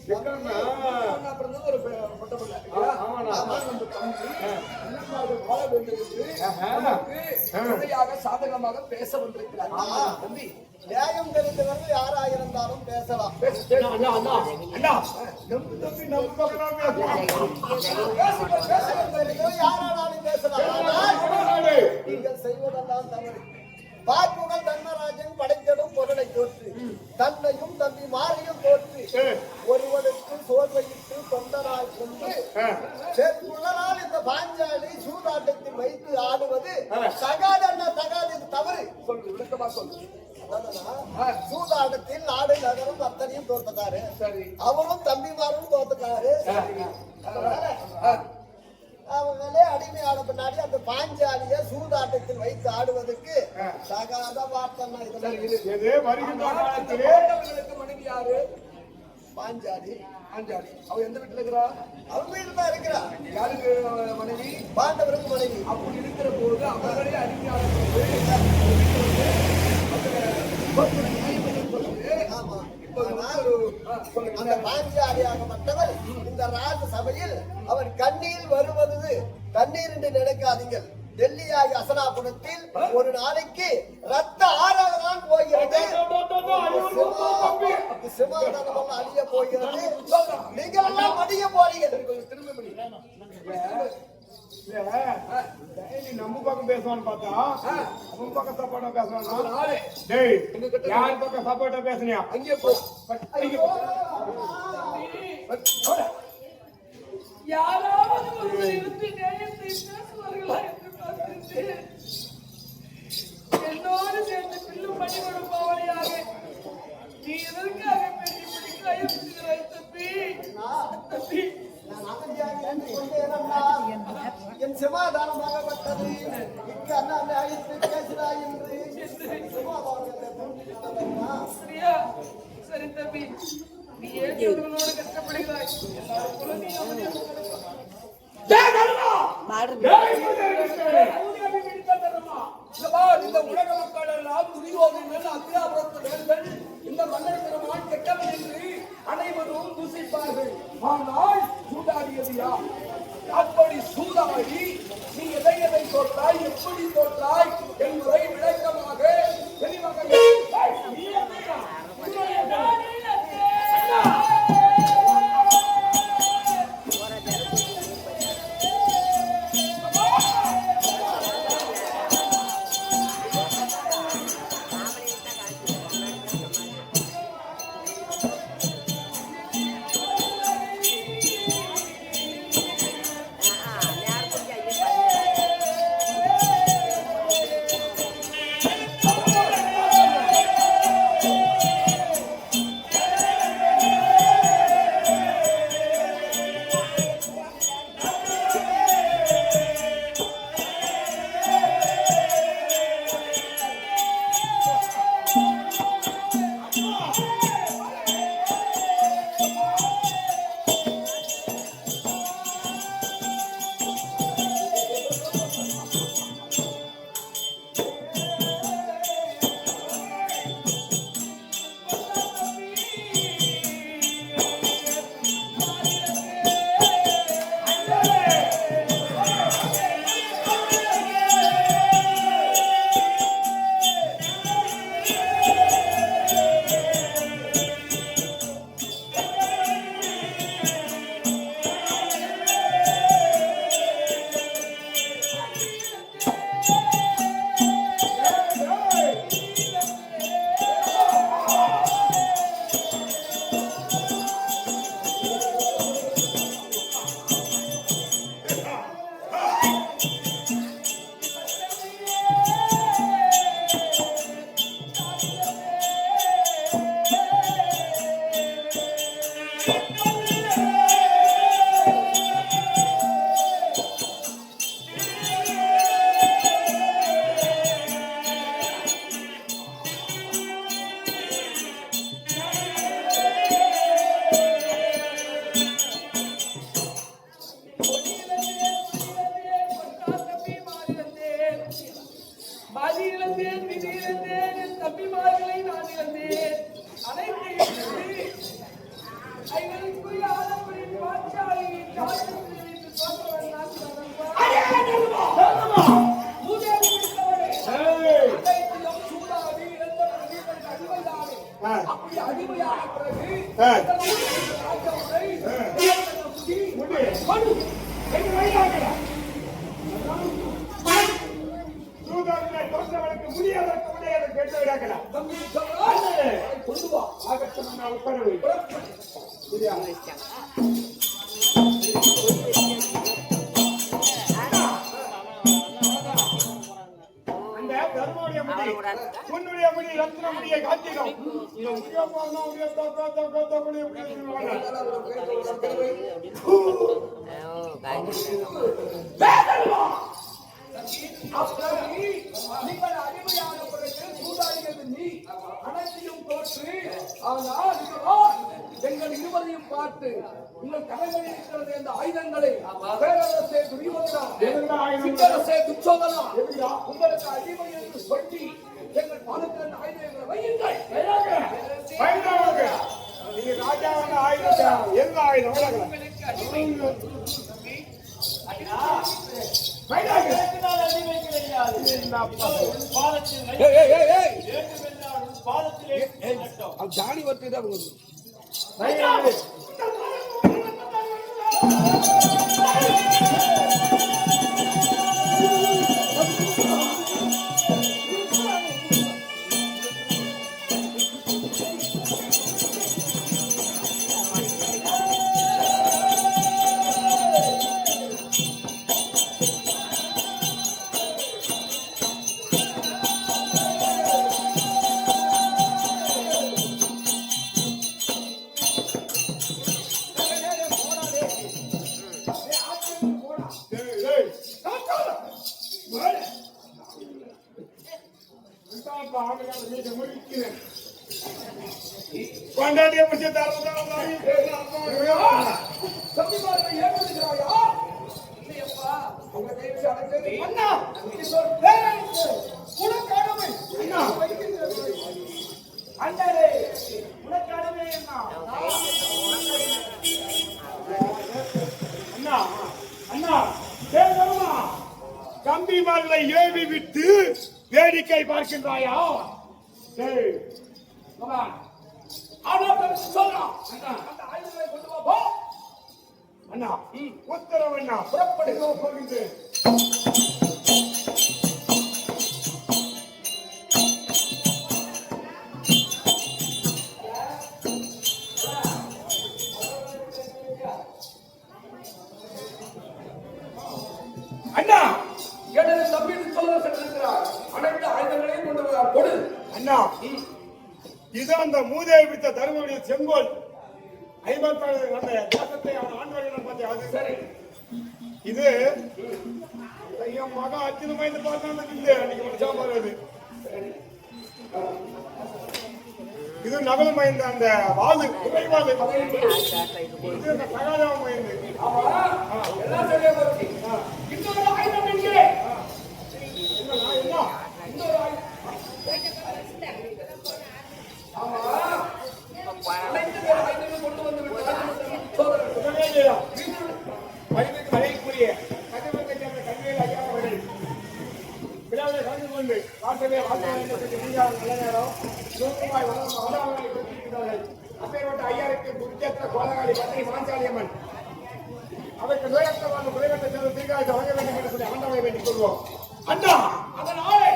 அப்புறம் ஒரு பொட்ட பிள்ளை சாதகமாக பேச வந்திருக்கிறார். தம்பி நியாயம் தெரிந்தவர்கள் யாராக இருந்தாலும் பேசலாம். யாரானாலும் பேசலாம். நீங்கள் செய்வதெல்லாம் தவறு. பார்ப்புகள் தர்மராஜன் படைத்தடும் பொருளை தோற்று தன்னையும் தம்பி மாறியும் தோற்று ஒருவனுக்கு சோர்வையிட்டு தொண்டராய் கொண்டு சேர்த்துள்ளனால் இந்த பாஞ்சாலி சூதாட்டத்தில் வைத்து ஆடுவது தகாதன்னா தகாது தவறு. சொல்லு விளக்கமா சொல்லு. சூதாட்டத்தில் நாடு நகரம் அத்தனையும் தோத்துட்டாரு. சரி, அவரும் தம்பிமாரும் தோத்துட்டாரு. அவங்களே அடிமையான பின்னாடி அந்த பாஞ்சாலிய சூதாட்டத்தில் வைத்து ஆடுவதற்கு தகாத வார்த்தை. மனைவி யாரு? பாஞ்சாலி. பாஞ்சாலி அவ எந்த வீட்டுல இருக்கிறா? அவங்க வீட்டுல தான் இருக்கிறா. யாருக்கு மனைவி? பாண்டவருக்கு மனைவி. அப்படி இருக்கிற போது அவர்களே அடிமையான அந்த பாஞ்சாலியாகப்பட்டவர் இந்த ராஜ சபையில் அவர் கண்ணீர் வருவது தண்ணீர் என்று நினைக்காதீர்கள். டெல்லியாகி அசனாபுரத்தில் ஒரு நாளைக்கு ரத்த ஆறாகத்தான் போகிறது. சிமாதானம் அழிய போகிறது. நீங்கள் எல்லாம் அழிய போறீர்கள். நம்ம பக்கம் பேசுவான்னு பார்த்தா அவன் பக்கம் சப்போர்ட்டா பேசுவான். டேய், யார் பக்கம் சப்போர்ட்டா பேசுனியா? அங்கே போ. யாராவது ஒருவர் இருந்து நியாயத்தை பேசுவார்களா என்று பார்க்கிறேன். என்னோடு சேர்ந்து பில்லும் பண்ணி கொடுப்பவரையாக நீ எதற்காக பேசி பிடிக்கிறாய் தம்பி? தம்பி என் சமாதானமாகப்பட்டது பேசுகிறாய் என்று சரியா? சரி தம்பி, நீ ஏன் இவர்களோடு கஷ்டப்படுகிறாய்? இந்த உலக மக்கள் எல்லாம் துரியோதனர்கள் அத்தியாபுரத்தவர்கள் இந்த மன்னர் பெருமான் கெட்டவன் என்று அனைவரும் தூசிப்பார்கள். ஆனால் சூதாடியது யார்? அப்படி சூதாடி நீ எதை எதை தோற்றாய், எப்படி தோற்றாய் என்பதை விளக்கமாக தெளிவாக தம்பிமார்களை நான் இழந்தேன். அனைத்தையும் முடியாதற்கு முடியாத கேட்டு விடாக்கலாம். கொண்டு வா ஆகட்டும் நான் உட்கார உன்னுடைய முடி ரத்ன முடியை காட்டிடும். நீங்கள் அடிமையான பிறகு சூதாடியது நீ அனைத்தையும் தோற்று. ஆனால் எங்கள் இருவரையும் பார்த்து உங்கள் கடைகளில் இருக்கிறது இந்த ஆயுதங்களை பேரரசே துரியோதனா, சிற்றரசே துச்சோதனா, உங்களுக்கு அடிமை என்று சொல்லி எங்கள் பாலத்தில் அந்த ஆயுதங்களை வையுங்கள். நீங்க ராஜாவான ஆயுதம் எந்த ஆயுதம் ஜானி வர்த்ததான் கொண்டாடிய முடிச்சு கம்பிமார்களை ஏவி விட்டு வேடிக்கை பார்க்கின்றாயா? அண்ணா உத்தரவு அண்ணா புறப்படுக போகின்றேன். அண்ணா எனது தம்பி சொல்ல சென்றிருக்கிறார். அனைத்து ஆயுதங்களையும் கொண்டு கொடு. அண்ணா இது அந்த மூதேவி வித்த தருமபுரிய செங்கோல் 57 அந்த தேசத்தை அவன் ஆண்டவர்கள் பார்த்து அது சரி. இது என் மகன் அர்ஜுன மைந்து பார்த்தா அன்னைக்கு மனுஷா போறது. இது நகல் மைந்த அந்த வாது குறைவாது இது அந்த சகாதேவ மைந்து. எல்லாம் சரியா போச்சு. இன்னொரு ஆயுதம் எங்கே? இன்னொரு ஆயுதம் கொண்டு வந்து மழைக்குரிய கல்வியை ஐயா அவர்கள் விழாவை கலந்து கொண்டு வாசலே நல்ல நேரம் அப்பேற்பட்ட ஐயாருக்கு புரிச்சத்த கோலகாளி பத்திரி மாஞ்சாலியம்மன் அவருக்கு நோயற்றவான குறைவட்ட செல்வ தீர்காயத்தை வழங்க வேண்டும் என்று சொல்லி ஆண்டவரை வேண்டிக் கொள்வோம். அண்ணா அதனாலே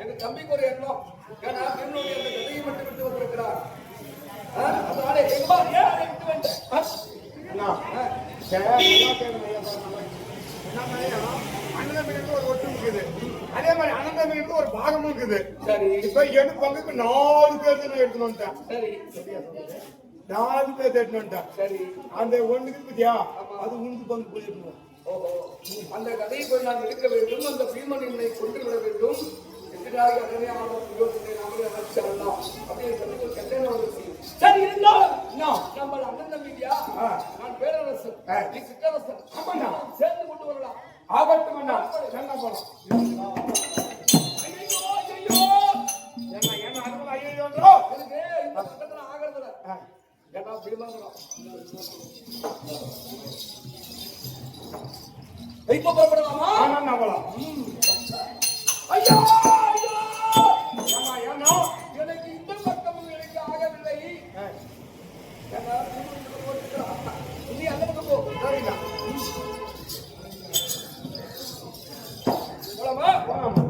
எங்க தம்பிக்கு ஒரு எண்ணம். ஏன்னா என்னுடைய அந்த கதையை மட்டும் விட்டு வந்திருக்கிறார். அதனாலே எங்க விட்டு வந்தேன். அண்ணன் ஒரு ஒட்டு இருக்குது. அதே மாதிரி அனந்தமிக்கு ஒரு பாகமும் இருக்குது. சரி இப்ப என் பங்குக்கு 4 பேர் தான் எடுத்துன்னு வந்துட்டேன். சரி 4 பேர் எடுத்துன்னு வந்துட்டேன். சரி அந்த ஒண்ணுக்கு பத்தியா அது உண்டு பங்கு போயிருக்கணும். ஓஹோ அந்த கதையை போய் நான் எடுக்க வேண்டும். அந்த பீமன் என்னை கொண்டு விட வேண்டும். எதிராக அதனே யோசனை நாமளே அமைச்சரலாம் அப்படின்னு சொல்லி ஒரு கல்யாணம் வந்துச்சு. சரி இருந்தாலும் நம்ம அண்ணன் தம்பியா நான் பேரரசன் நீ சிற்றரசன் சேர்ந்து கொண்டு வரலாம். ஆபத்து அண்ணா என்ன போலாம் என்ன அனுமதி ஐயோ எனக்கு இந்த பக்கத்துல ஆகிறதுல ஏன்னா பீமங்கலம் இப்ப புறப்படலாமா? ஆனா போலாம். ஐயா ஏன்னா எனக்கு இந்த பக்கமும் எனக்கு ஆகவில்லை. ஏன்னா, பீமன் போட்டுட்டா. நீ அந்த பக்கம் போ. சரிங்க. போலாமா? போலாமா?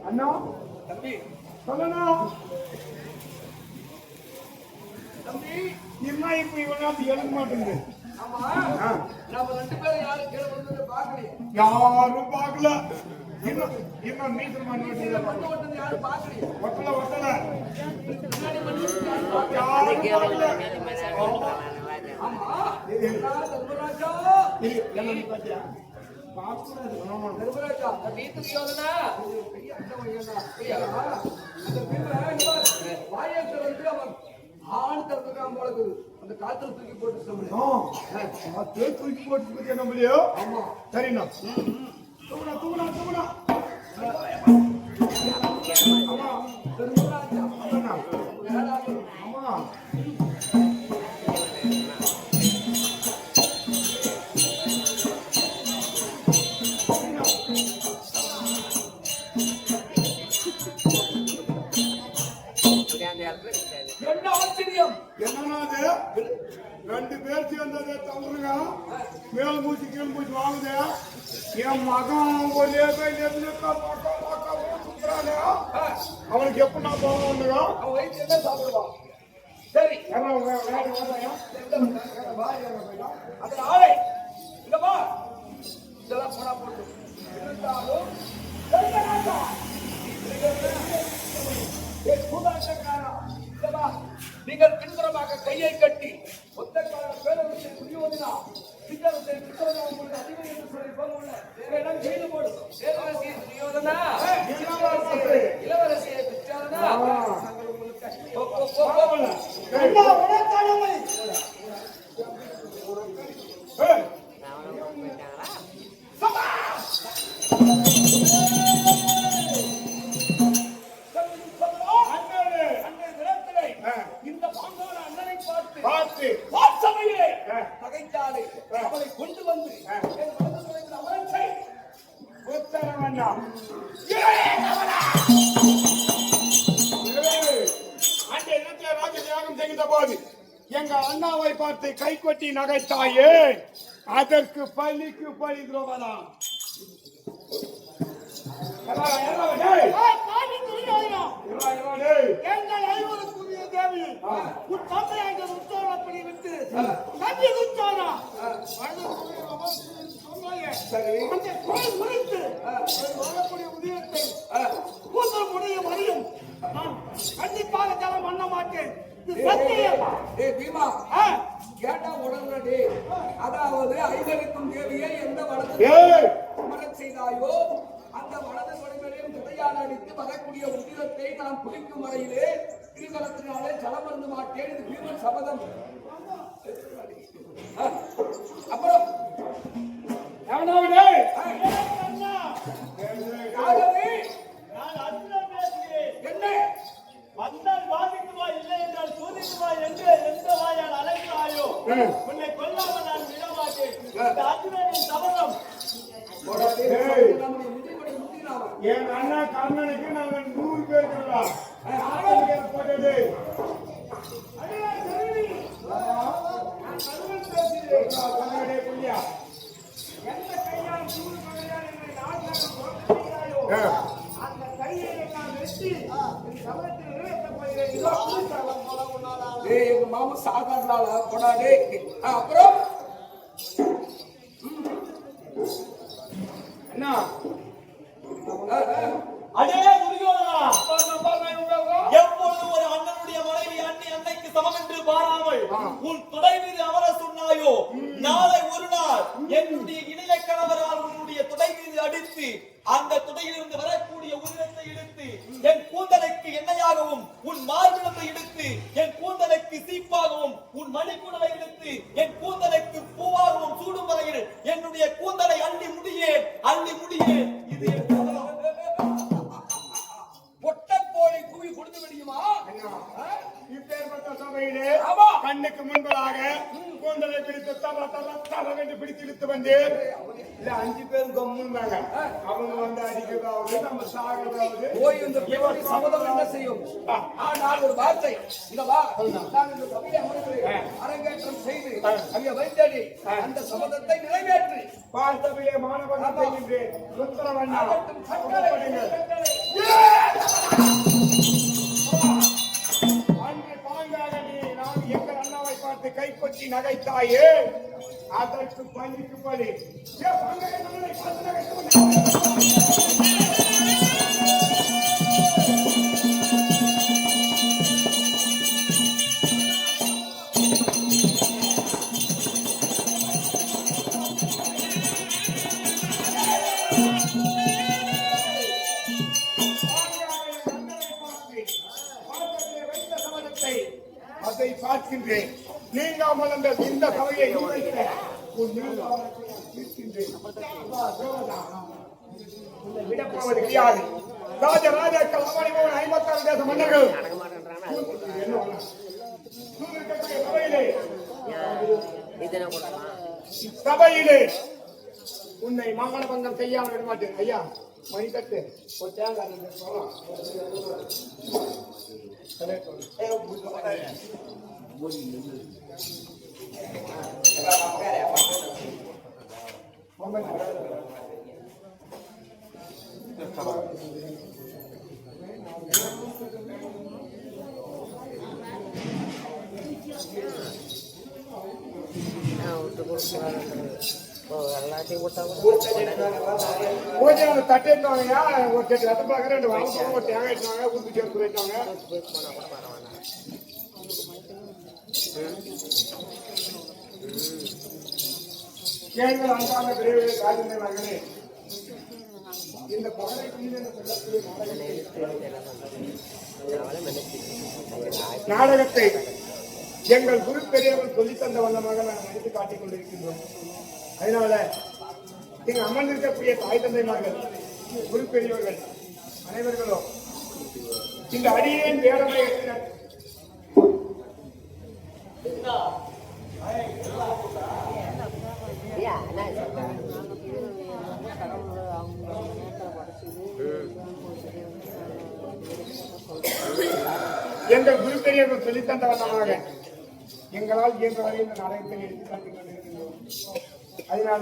அண்ணா தம்பி, சொல்லண்ணா. தம்பி, என்ன இப்ப இவனாவது எழுத மாட்டேங்குது. ஆமா, ஆ. நாம 2 பேரும் யாரும் கீழே விழுந்ததை பார்க்கலையே. யாரும் பார்க்கல. இன்னும் மீட்டர் மணி கீழே மண்ணு ஓட்டுறது யாரும் பார்க்கலையே. ஒட்டல ஒட்டல பின்னாடி மண்ணு ஓட்டுறது யாரும் பார்க்கலையே. யாரும் பார்க்கல. ஆமா, என்ன தர்மராஜா? என்ன பாத்தியா? பார்க்கக்கூடாது. ஆமா. தர்மராஜா, அந்த வீட்டு யோகனா பெரிய அண்டவன் ஐயா. அந்த பீமன் இங்க பாரு, வாயத்தை வந்து அவன் ஆண் திறந்துக்காம போல இருக்குது. அந்த காத்துல தூக்கி போட்டு நம்மளே. தூக்கி போட்டு பத்தியா நம்மளையோ? ஆமா, சரிண்ணா. தூக்குனா தூக்குனா தூக்குனா. ஆமா. தர்மராஜா, அண்ணா. யாராவது ஆமா. என்ன ஆச்சரியம்? என்னன்னா அது? 2 பேர் சேர்ந்ததை தந்துருங்க. மேல் மூச்சு கீழ் மூச்சு வாங்குது. என் மகன் ஒரே சுத்துறானே, அவனுக்கு எப்படி நான் போவானுங்க? அவன் வயிற்று என்ன சாப்பிடுவான்? சரி, அந்த ஆளை இங்க வா. இதெல்லாம் போனா போட்டு இருந்தாலும் தர்மராஜா, கூடாட்டக்காரா, இங்க வா. நீங்கள் பின்புறமாக கையை கட்டி ஒத்தக்கார பேரரசை புரியோதினா சிங்கரசை புத்தரனா உங்களுக்கு அதிகம் என்று சொல்லி போகல வேறெல்லாம் செய்து போடு. பேரரசி புரியோதனா, இளவரசியை பிச்சாதனா, நாங்கள் உங்களுக்கு இந்த பாங்கான அண்ணனை பார்த்து வாட்சமையிலே பகைத்தாலே அவளை கொண்டு வந்து என் மனது நுழைந்த அவலத்தை வேண்டாம். அந்த இடத்துல ராஜ தியாகம் செய்த போது எங்க அண்ணாவை பார்த்து கை கொட்டி நகைத்தாயே, அதற்கு பள்ளிக்கு பழி துரோகலாம். எங்கள் ஐவருக்குரிய தேவி உன் தந்தை எங்கள் உத்தரப்படி விட்டு நம்பி உத்தானா அந்த கோயில் முடித்து வரக்கூடிய உதயத்தை கூந்தல் முடியும் அறியும் நான் கண்டிப்பாக ஜலம் பண்ண மாட்டேன். இது சத்தியம். பீமா கேட்டா உடனடி, அதாவது ஐவருக்கும் தேவியை எந்த வளர்த்து அமரச் செய்தாயோ அந்த வலது கொடுமையிலும் துணையால் அடித்து வரக்கூடிய உத்திரத்தை நான் குளிக்கும் வரையிலே கிரிவலத்தினாலே ஜலமருந்து மாட்டேன். இது பீமன் சபதம். அப்புறம் என்ன வந்தால் வாதிக்குவா இல்லை என்றால் சோதிக்குவா என்று எந்த வாயால் அழைத்தாயோ உன்னை கொல்லாமல் நான் விடமாட்டேன். இந்த அர்ஜுனனின் சபதம். என் அண்ணா கண்ணனுக்கு நாங்கள் 100 பேர் போட்டது. எந்த கையால் சூடு கொள்ளையால் என்னை நாட்டாக அந்த கையை நான் வெட்டி என் சபதத்தில் நிறைவேற்றப் போகிறேன். எங்க மாமா சாதாரண போனாடே. அப்புறம் என்ன அடே துரியோதனா, எப்பொழுது ஒரு அண்ணனுடைய மனைவி அன்னைக்கு சமம் என்று பாராமல் உன் தொடை மீது அமர சொன்னாயோ, நாளை ஒரு நாள் என்னுடைய இளைய கணவரால் உன்னுடைய தொடை மீது அடித்து அந்த துடையிலிருந்து வரக்கூடிய உயிரத்தை எடுத்து என் கூந்தலுக்கு எண்ணெயாகவும் உன் மார்பிளத்தை எடுத்து என் கூந்தலுக்கு சீப்பாகவும் உன் மணிக்கூடலை எடுத்து என் கூந்தலுக்கு பூவாகவும் சூடும் வரையில் என்னுடைய கூந்தலை அள்ளி முடியேன் இது என் பிடித்து இழுத்து வந்து இல்ல 5 பேர் கம்முன்னாங்க. அவங்க வந்து அடிக்கிறதாவது நம்ம சாகிறதாவது போய் இந்த பிறவி சபதம் என்ன செய்யும்? ஆனால் ஒரு வார்த்தை இந்த வா நான் இந்த சபையை அமர்கிறேன் அரங்கேற்றம் செய்து அங்கே வைத்தடி அந்த சபதத்தை நிறைவேற்றி பார்த்தபிலே மாணவன் செய்கின்றேன். உத்தரவண்ணா அன்று பாங்காக நீ நான் எங்கள் அண்ணாவை பார்த்து கைப்பற்றி நகைத்தாயே அதற்கு பள்ளிக்கு பள்ளி பார்த்து நகைத்து அதை பார்க்கின்றேன். நீங்காமல் அந்த இந்த சபையை விடப்போவது கிடையாது. ராஜராஜாக்கள் 56 தேச மன்னர்கள் சபையிலே உன்னை மாகாண பங்கம் செய்யாமல் விட மாட்டேன். ஐயா மணிக்கட்டு ஒரு தேங்காய் பூஜை தட்டேட்டாங்கயா ஒரு செட்டு ரத்தப்பாக 2 வாரம் ஒரு தேங்காய் எடுத்தாங்க ஊருக்கு சேர்த்து போயிட்டாங்க. கேள்வி அன்பான பெரியவர்களே ராஜேந்திரர்களே இந்த பகலை நாடகத்தை எங்கள் குரு பெரியவர்கள் சொல்லி தந்த வண்ணமாக நாங்கள் நடித்து காட்டிக் கொண்டிருக்கின்றோம். அதனால இங்கு அமர்ந்திருக்கக்கூடிய தாய் தந்தைமார்கள் குரு பெரியவர்கள் அனைவர்களும் இந்த அடியேன் வேடமை எங்கள் குரு பெரியவர்கள் சொல்லி தந்த வண்ணமாக எங்களால் இயன்ற வரை இந்த நாடகத்தை எடுத்து காட்டிக் கொண்டிருக்கின்றோம். அதனால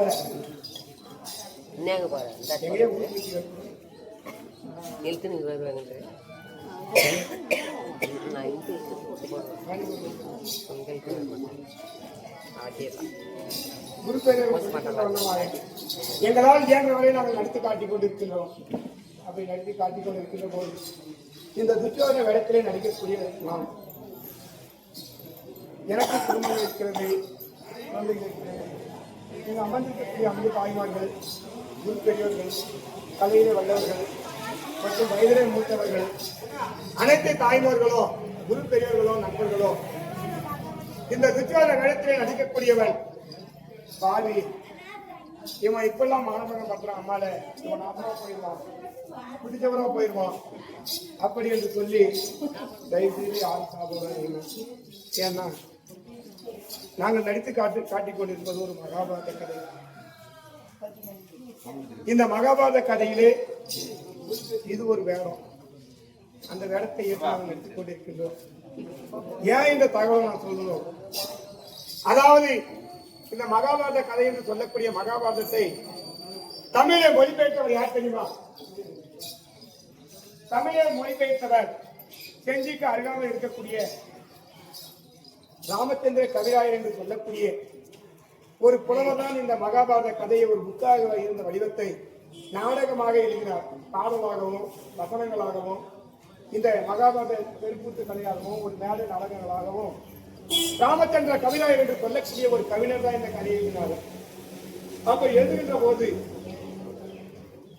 குரு பெரியவர்கள் எங்களால் இயன்ற வரை நாங்கள் நடத்தி காட்டிக் கொண்டிருக்கின்றோம். அப்படி நடத்தி காட்டிக் கொண்டிருக்கின்ற போது இந்த துச்சோதன வேடத்திலே நடிக்கக்கூடிய நாம் எனக்கு குடும்பம் இருக்கிறது, இங்கு அமர்ந்திருக்கக்கூடிய 5 தாய்மார்கள் குரு பெரியவர்கள் கலையிலே வல்லவர்கள் மற்றும் வயதிலே மூத்தவர்கள் அனைத்து தாய்மார்களோ குரு பெரியவர்களோ நண்பர்களோ இந்த துச்சோதன வேடத்திலே நடிக்கக்கூடியவன் பாவி இவன் இப்பெல்லாம் மாணவர்கள் பண்றான். அம்மால இவன் நாசமா போயிடுவான், பிடிச்சவரா போயிடுவான் அப்படி என்று சொல்லி தயவு செய்து யாரும் சாப்பிடுவாங்க. ஏன்னா நாங்கள் நடித்து காட்டிக் கொண்டிருப்பது ஒரு மகாபாரத கதை. இந்த மகாபாரத கதையிலே இது ஒரு வேடம். அந்த வேடத்தை ஏற்று நாங்கள் நடித்துக் கொண்டிருக்கின்றோம். ஏன் இந்த தகவலை நான் சொல்லணும்? அதாவது இந்த மகாபாரத கதை என்று சொல்லக்கூடிய மகாபாரதத்தை தமிழை மொழிபெயர்த்தவர் யார் தெரியுமா? தமிழை மொழிபெயர்த்தவர் செஞ்சிக்கு அருகாமல் இருக்கக்கூடிய ராமச்சந்திர கவிராயர் என்று சொல்லக்கூடிய ஒரு புலவர் தான் இந்த மகாபாரத கதையை ஒரு புக்காக இருந்த வடிவத்தை நாடகமாக எழுதினார். பாடலாகவும் வசனங்களாகவும் இந்த மகாபாரத பெருக்கூத்து கதையாகவும் ஒரு மேடை நாடகங்களாகவும் ராமச்சந்திர கவிராயர் என்று சொல்லக்கூடிய ஒரு கவிஞர் தான் இந்த கதையை எழுதினார். அப்ப எழுதுகின்ற போது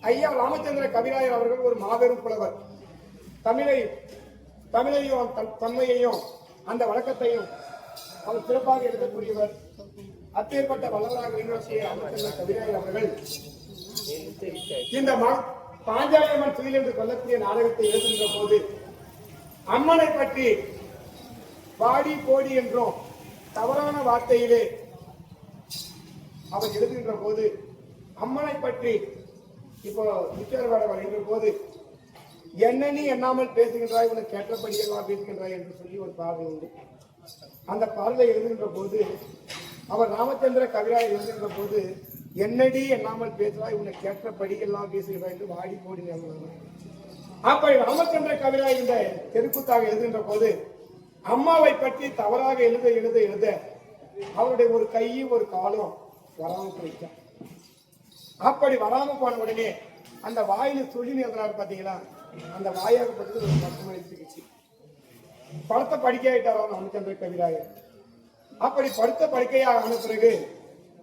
ஐயா ராமச்சந்திர கவிராயர் அவர்கள் ஒரு மாபெரும் புலவர். தமிழையும் தன்மையையும் அந்த வழக்கத்தையும் அவர் சிறப்பாக எழுதக்கூடியவர். அப்பேற்பட்ட வல்லவராக விண்ணப்பிய ராமச்சந்திர கவிராயர் அவர்கள் இந்த பாஞ்சாலியம்மன் துயில் என்று சொல்லக்கூடிய நாடகத்தை எழுதுகின்ற போது அம்மனை பற்றி பாடி கோடி என்றும் தவறான வார்த்தையிலே அவர் எழுதுகின்ற போது அம்மனை பற்றி இப்போ நிச்சயவாட வருகின்ற போது என்ன நீ எண்ணாமல் பேசுகின்றாய், உனக்கு கேட்டபடி எல்லாம் பேசுகின்றாய் என்று சொல்லி ஒரு பாடல் உண்டு. அந்த பாடலை எழுதுகின்ற போது அவர் ராமச்சந்திர கவிராய் எழுதுகின்ற போது என்னடி எண்ணாமல் பேசுகிறாய், உனக்கு கேட்டபடி எல்லாம் பேசுகிறாய் என்று வாடி போடி எழுதுகிறார். அப்படி ராமச்சந்திர கவிராய் இந்த தெருக்கூத்தாக எழுதுகின்ற போது அம்மாவை பற்றி தவறாக எழுத எழுத எழுத அவருடைய ஒரு கையும் ஒரு காலும் வராமல் போயிட்டார். அப்படி வராம போன உடனே அந்த வாயில சொல்லி எழுதுறாரு பாத்தீங்களா, அந்த வாயாகப்பட்டது ஒரு 10 மணி சிகிச்சை படுத்த படுக்கையாயிட்டாரோ ராமச்சந்திர கவிராயர். அப்படி படுத்த படுக்கையாக ஆன பிறகு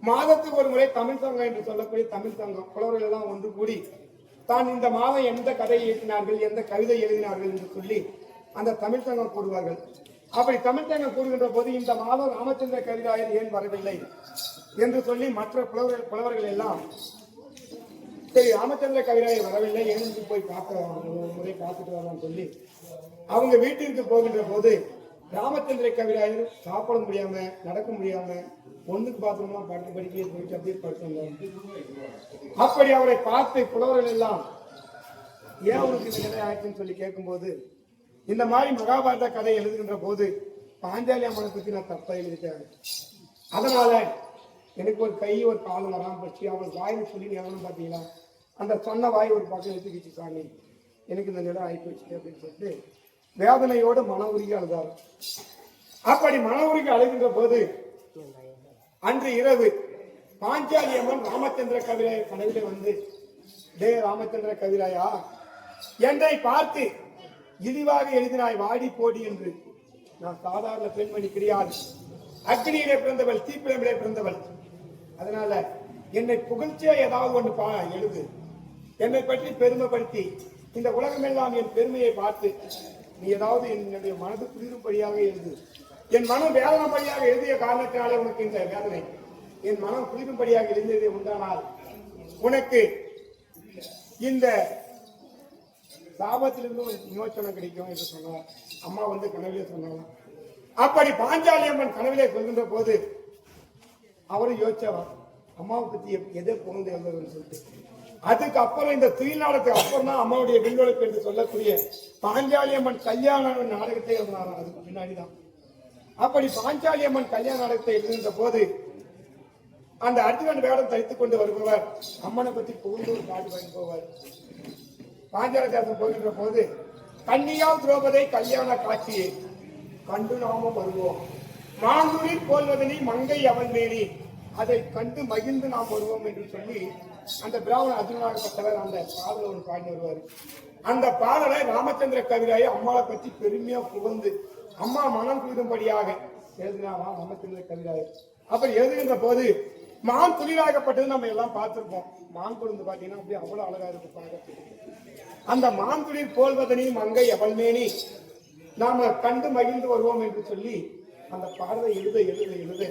மாதத்துக்கு ஒரு முறை தமிழ் சங்கம் என்று சொல்லக்கூடிய தமிழ் சங்கம் புலவர்கள் எல்லாம் ஒன்று கூடி தான் இந்த மாதம் எந்த கதை எழுதினார்கள், எந்த கவிதை எழுதினார்கள் என்று சொல்லி அந்த தமிழ் சங்கம் கூடுவார்கள். அப்படி தமிழ் சங்கம் கூடுகின்ற போது இந்த மாதம் ராமச்சந்திர கவிராயர் ஏன் வரவில்லை என்று சொல்லி மற்ற புலவர்கள் எல்லாம் சரி ராமச்சந்திர கவிராயர் வரவில்லை, எழுந்து போய் பார்க்கலாம், ஒரு முறை பார்த்துட்டு வரலாம் சொல்லி அவங்க வீட்டிற்கு போகின்ற போது ராமச்சந்திர கவிராயர் சாப்பிட முடியாம நடக்க முடியாம ஒண்ணுக்கு பாத்ரூமா படுத்து படிக்கையை போயிட்டு அப்படியே படுத்து. அப்படி அவரை பார்த்து புலவர்கள் எல்லாம் ஏன் அவருக்கு இந்த நிலை ஆயிடுச்சுன்னு சொல்லி கேட்கும்போது இந்த மாதிரி மகாபாரத கதை எழுதுகின்ற போது பாஞ்சாலி அம்மனை பற்றி நான் தப்பா எழுதிட்டேன், அதனால எனக்கு ஒரு கை ஒரு காலம் வராமல் போச்சு. அவன் வாயில் சொல்லி எவனும் பார்த்தீங்களா அந்த சொன்ன வாய் ஒரு பக்கம் எடுத்துக்கிச்சு, சாமி எனக்கு இந்த நிலை ஆகி போச்சு அப்படின்னு சொல்லிட்டு வேதனையோடு மன உருகி அழுதார். அப்படி மன உருகி அழுகின்ற போது அன்று இரவு பாஞ்சாலி அம்மன் ராமச்சந்திர கவிராய கனவிலே வந்து, டே ராமச்சந்திர கவிராயா, என்னை பார்த்து இழிவாக எழுதினாய் வாடி போடி என்று. நான் சாதாரண பெண்மணி கிடையாது, அக்னியிலே பிறந்தவள், தீப்பிழம்பிலே பிறந்தவள். அதனால என்னை புகழ்ச்சியா ஏதாவது ஒன்று எழுது, என்னை பற்றி பெருமைப்படுத்தி இந்த உலகமெல்லாம் என் பெருமையை பார்த்து நீ ஏதாவது என்னுடைய மனது குளிரும்படியாக எழுது. என் மனம் வேதனைப்படியாக எழுதிய காரணத்தினாலே உனக்கு இந்த வேதனை, என் மனம் குளிரும்படியாக எழுதியதை உண்டானால் உனக்கு இந்த சாபத்திலிருந்து விமோச்சனம் கிடைக்கும் என்று சொன்னார். அம்மா வந்து கனவிலே சொன்னாங்க. அப்படி பாஞ்சாலி அம்மன் கனவிலே சொல்கின்ற போது அவரும் யோசிச்சவர் அம்மாவை பத்தி எதை புகழ்ந்து எழுதுன்னு சொல்லிட்டு. அதுக்கு அப்புறம் இந்த துயில்நாடத்துக்கு அப்புறம் தான் அம்மாவுடைய விண்வெளிப்பு என்று சொல்லக்கூடிய பாஞ்சாலி அம்மன் கல்யாண நாடகத்தை எழுதினாராம். அதுக்கு பின்னாடிதான். அப்படி பாஞ்சாலி அம்மன் கல்யாண நாடகத்தை எழுதுகின்ற போது அந்த அர்ஜுனன் வேடம் தரித்துக் கொண்டு வருபவர் அம்மனை பத்தி புகழ்ந்து ஒரு பாட்டு வாங்கி போவார். பாஞ்சால தேசம் போகின்ற போது கன்னியால் திரௌபதை கல்யாண காட்சியை கண்டு நாமும் வருவோம், மாங்குரில் போல்வதனி மங்கை அவன் மேனி அதை கண்டு மகிழ்ந்து நாம் வருவோம் என்று சொல்லி அந்த பிராமண அர்ஜுனாகப்பட்டவர் அந்த பாடலை ஒரு பாடி வருவார். அந்த பாடலை ராமச்சந்திர கவிராயை அம்மாவை பற்றி பெருமையா புகழ்ந்து அம்மா மனம் குளிரும்படியாக எழுதினாரா ராமச்சந்திர கவிராய. அப்படி எழுதுகின்ற போது மான் துளிராகப்பட்டது நம்ம எல்லாம் பார்த்திருப்போம். மான் குளிர்ந்து பார்த்தீங்கன்னா அப்படியே அவ்வளவு அழகா இருக்கு பார்க்க. அந்த மான் துளிர் போல்வதனி மங்கை அவள்மேனி நாம கண்டு மகிழ்ந்து வருவோம் என்று சொல்லி அந்த பாடலை எழுத எழுத எழுத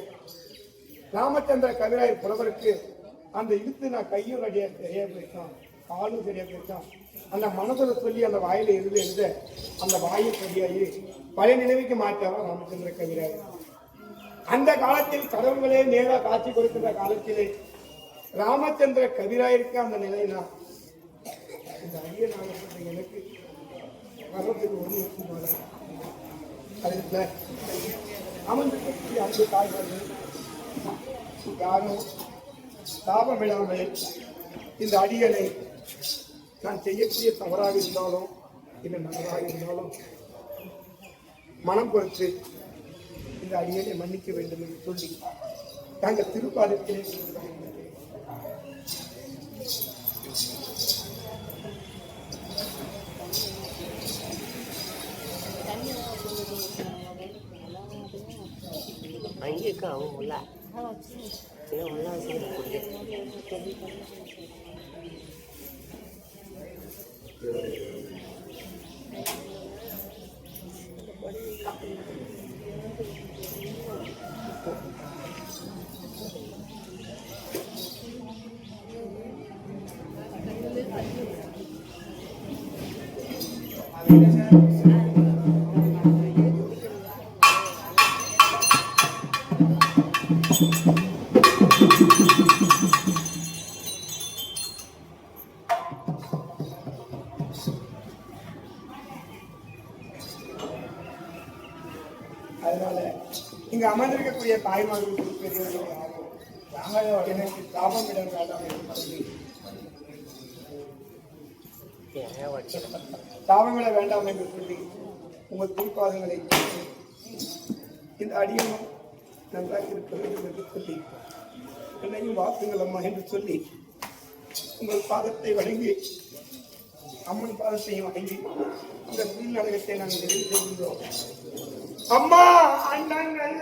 ராமச்சந்திர கவிராயர் புலவருக்கு அந்த இழுத்து நான் கையும் சரியா போயிட்டான், காலும் சரியா போயிட்டான். அந்த மனதில் சொல்லி அந்த வாயில எழுத எழுத அந்த வாயில் சரியாகி பழைய நினைவுக்கு மாற்றாரா ராமச்சந்திர கவிராயர். அந்த காலத்தில் கடவுள்களே நேராக காட்சி கொடுக்கின்ற காலத்திலே ராமச்சந்திர கவிராயருக்கு அந்த நிலைனா இந்த அரிய நாகப்பட்ட எனக்கு வர்றதுக்கு ஒன்று இருக்கும் போல அதுல அமர்ந்திருக்கக்கூடிய அன்பு தாய்மார்கள் யாரும் தாபமிடாமல் இந்த அடிகளை நான் செய்யக்கூடிய தவறாக இருந்தாலும் இல்லை நல்லதாக இருந்தாலும் மனம் பொறுத்து இந்த அடியனை மன்னிக்க வேண்டும் என்று சொல்லி தாங்கள் திருப்பாதத்திலே அங்கே இருக்கா அவங்க உள்ள உள்ள Thank you. அதனால இங்க அமர்ந்திருக்கக்கூடிய தாய்மார்களுக்கு பெரியவர்கள் யாரும் எனக்கு தாபம் இடம் வேண்டாம் என்று சொல்லி தாபமிட வேண்டாம் என்று சொல்லி உங்கள் திருப்பாதங்களை இந்த அடியனும் நன்றாக இருக்க வேண்டும் என்று சொல்லி என்னையும் வாக்குங்கள் அம்மா என்று சொல்லி உங்கள் பாதத்தை வணங்கி அம்மன் பாதத்தையும் வணங்கி இந்த புயல் நாடகத்தை நாங்கள் நிறைவு செய்கின்றோம். அம்மா அண்ணன் நல்ல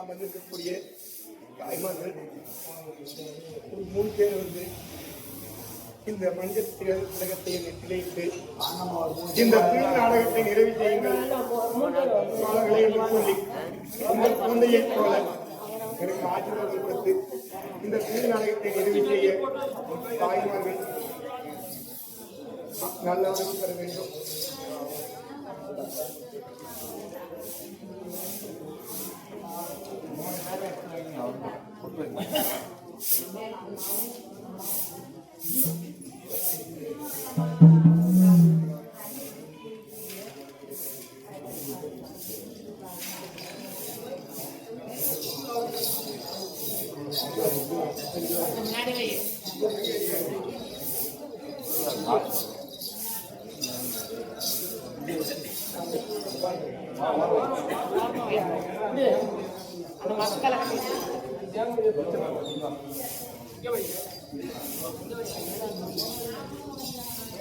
வந்திருக்கக்கூடிய தாய்மார்கள் ஒரு 3 பேர் வந்து இந்த மஞ்சள் திலகத்தை நிலையிட்டு இந்த புயல் நாடகத்தை நிறைவு செய்யுங்கள் சொல்லி உங்கள் குழந்தையை போல எனக்கு ஆசீர்வாதம் கொடுத்து இந்த புயல் நாடகத்தை நிறைவு செய்ய தாய்மார்கள் நல்லவர்கள் பெற வேண்டும். அந்த மக்களை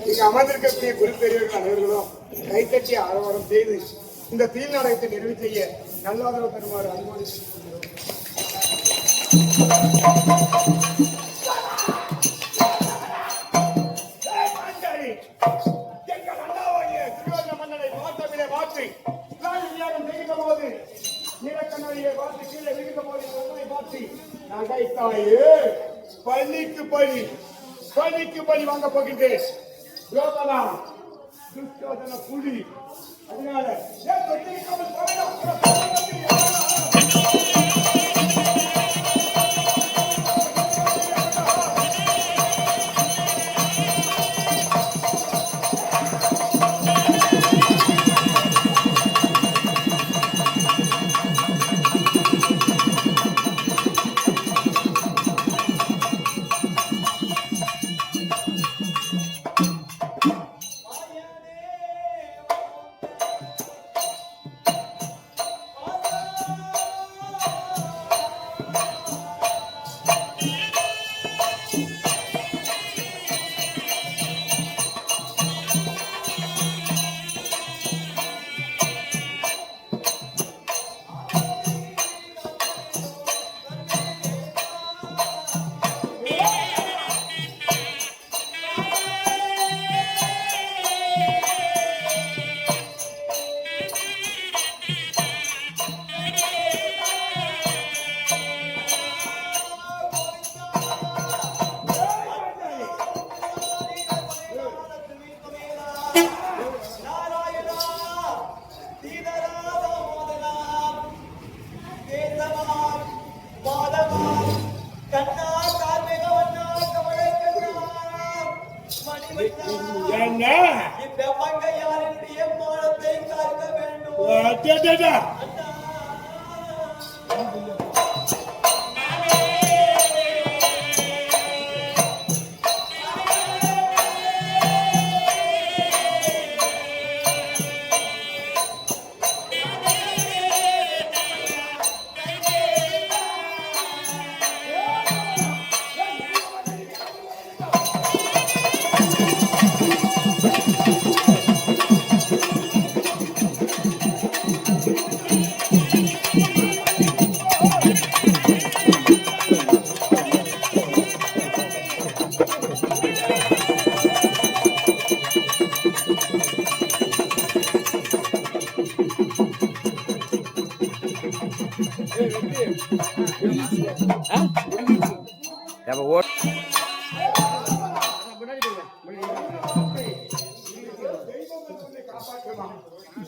இங்க அமர்ந்திருக்கக்கூடிய குறிப்பெரியவர்கள் அனைவர்களும் கைத்தட்டி ஆரவாரம் செய்து இந்த தீல் நாடகத்தை நிறைவு செய்ய நல்லாதரவு தருமாறு அனுமதி எங்கள் அண்ணாவாகிய துரியோதன மன்னனை மாற்றமிலே மாற்றி விளையாடும் செய்கின்ற போது நீலக்கண்ணாடியை பார்த்து கீழே விழுகின்ற போது உண்மை மாற்றி நகைத்தாயே பள்ளிக்கு பள்ளி வாங்க போகின்றேன் யோகனா துரியோதன புலி அதனால ஏன் தொட்டிருக்காமல் போகலாம்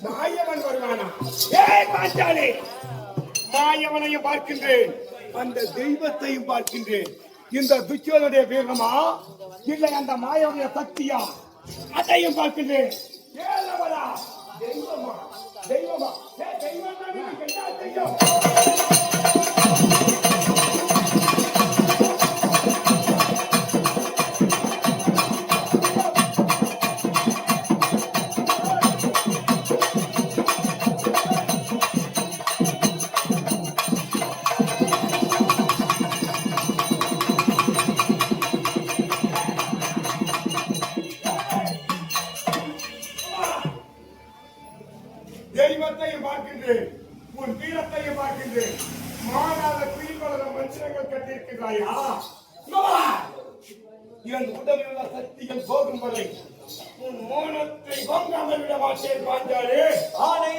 மாயவன் வருவானா? ஏய் பாஞ்சாலி, மாயவனையும் பார்க்கின்றேன், அந்த தெய்வத்தையும் பார்க்கின்றேன். இந்த துச்சோதனுடைய வீரமா இல்லை அந்த மாயவனுடைய சக்தியா? அதையும் பார்க்கின்றேன். ஏலவரா தெய்வமா? தெய்வமா? தெய்வம் தான் என்ன செய்யும்? தெய்வத்தையும் பார்க்கின்றேன், உன் வீரத்தையும் பார்க்கின்றேன். மாறாத குயில் வளர மந்திரங்கள் கட்டியிருக்கிறாயா? என் உடலில் உள்ள சக்திகள் போகும் வரை உன் மோனத்தை பொங்காமல் விட மாட்டேன் பாஞ்சாலே. ஆனை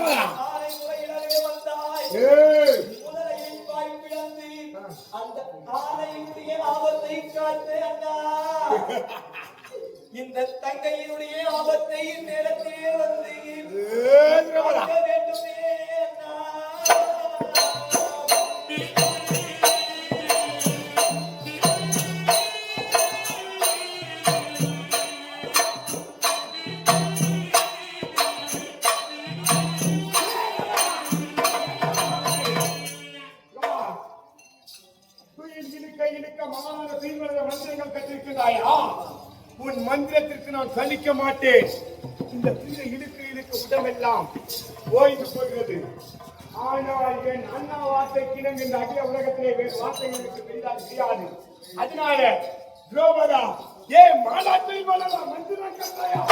திரௌபதா நாளை முறையிடவே வந்தாய் ஏய் முதலையை பாய் பிளந்து அந்த ஆணையினுடைய ஆபத்தை காத்து அண்ணா இந்த தங்கையினுடைய ஆபத்தை நேரத்திலே வந்து ஏய் திரௌபதா காக்க வேண்டுமே அண்ணா இழுக்க மாநாடு தீவிர மந்திரங்கள் கற்றிருக்கிறாயா உன் மந்திரத்திற்கு நான் சலிக்க மாட்டேன் இந்த தீர இழுக்க உடம்பெல்லாம் ஓய்ந்து போகிறது ஆனால் என் அண்ணா வார்த்தை கிணங்கு இந்த அகில உலகத்திலே வேறு வார்த்தைகளுக்கு பெரிதாக முடியாது அதனால திரௌபதா ஏன் மாநாட்டில் வளரலாம் மந்திரம் கட்டாயா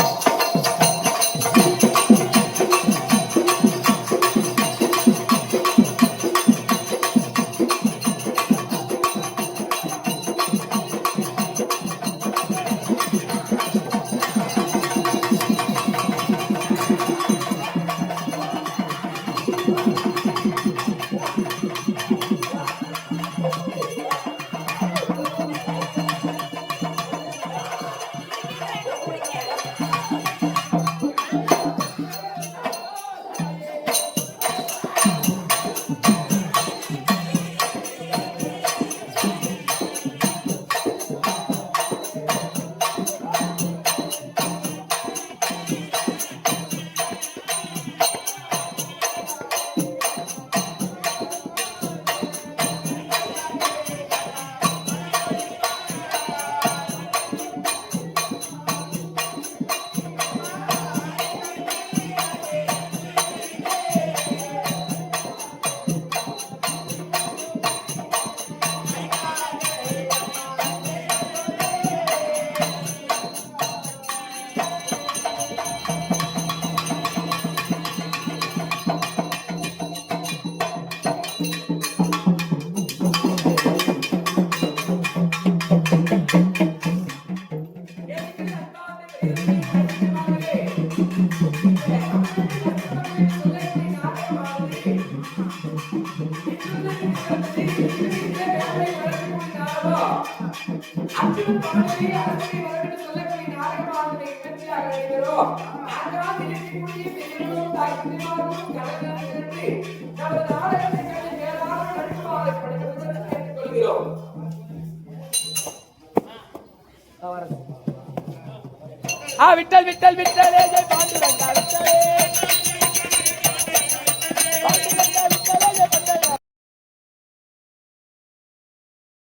விட்டல் விட்டல் விட்டலே ஜெய் பாண்டுரங்கா விட்டலே